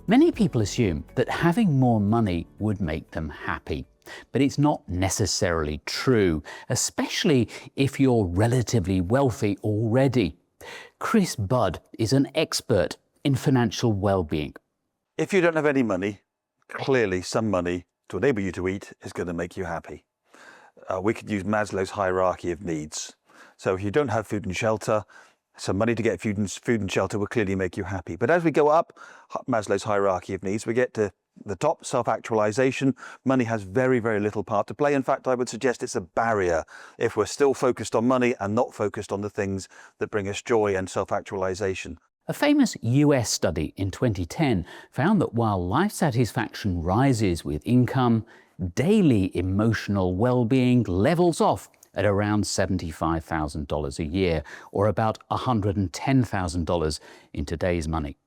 Many people assume that having more money would make them happy, but it's not necessarily true, especially if you're relatively wealthy already. Chris Budd is an expert in financial well-being. If you don't have any money, clearly some money to enable you to eat is going to make you happy. We could use Maslow's hierarchy of needs. So if you don't have food and shelter, some money to get food and shelter will clearly make you happy. But as we go up Maslow's hierarchy of needs, we get to the top, self-actualisation. Money has very, very little part to play. In fact, I would suggest it's a barrier if we're still focused on money and not focused on the things that bring us joy and self-actualisation. A famous US study in 2010 found that while life satisfaction rises with income, daily emotional well-being levels off at around $75,000 a year, or about $110,000 in today's money.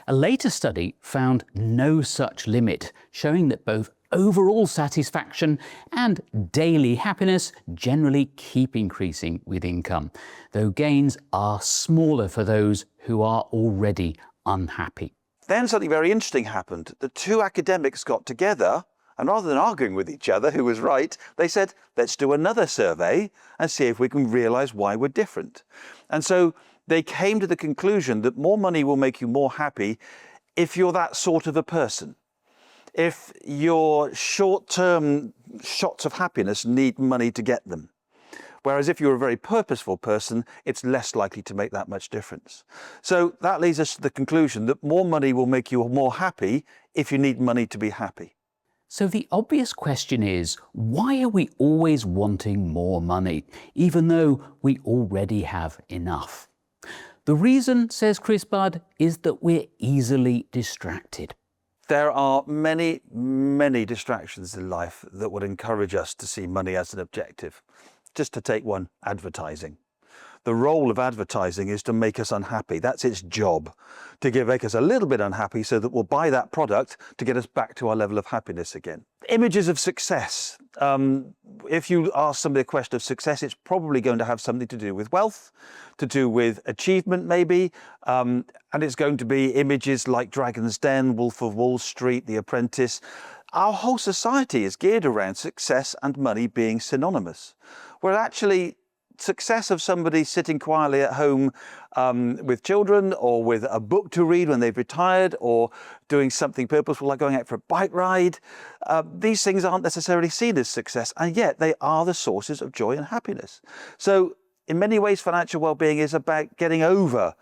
A later study found no such limit, showing that both overall satisfaction and daily happiness generally keep increasing with income, though gains are smaller for those who are already unhappy. Then something very interesting happened. The two academics got together, and rather than arguing with each other who was right, they said, let's do another survey and see if we can realise why we're different. And so they came to the conclusion that more money will make you more happy if you're that sort of a person. If your short-term shots of happiness need money to get them. Whereas if you're a very purposeful person, it's less likely to make that much difference. So that leads us to the conclusion that more money will make you more happy if you need money to be happy. So the obvious question is, why are we always wanting more money, even though we already have enough? The reason, says Chris Budd, is that we're easily distracted. There are many, many distractions in life that would encourage us to see money as an objective. Just to take one, advertising. The role of advertising is to make us unhappy. That's its job, to make us a little bit unhappy so that we'll buy that product to get us back to our level of happiness again. Images of success. If you ask somebody a question of success, it's probably going to have something to do with wealth, to do with achievement maybe, and it's going to be images like Dragon's Den, Wolf of Wall Street, The Apprentice. Our whole society is geared around success and money being synonymous, where actually success of somebody sitting quietly at home with children, or with a book to read when they've retired, or doing something purposeful like going out for a bike ride, these things aren't necessarily seen as success, and yet they are the sources of joy and happiness. So in many ways, financial well-being is about getting over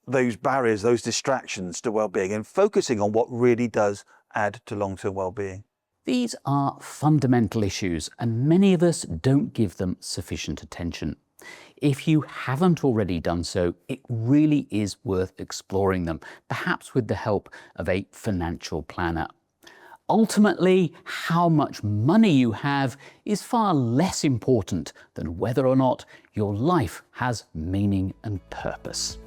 those barriers, those distractions to well-being, and focusing on what really does add to long-term well-being. These are fundamental issues, and many of us don't give them sufficient attention. If you haven't already done so, it really is worth exploring them, perhaps with the help of a financial planner. Ultimately, how much money you have is far less important than whether or not your life has meaning and purpose.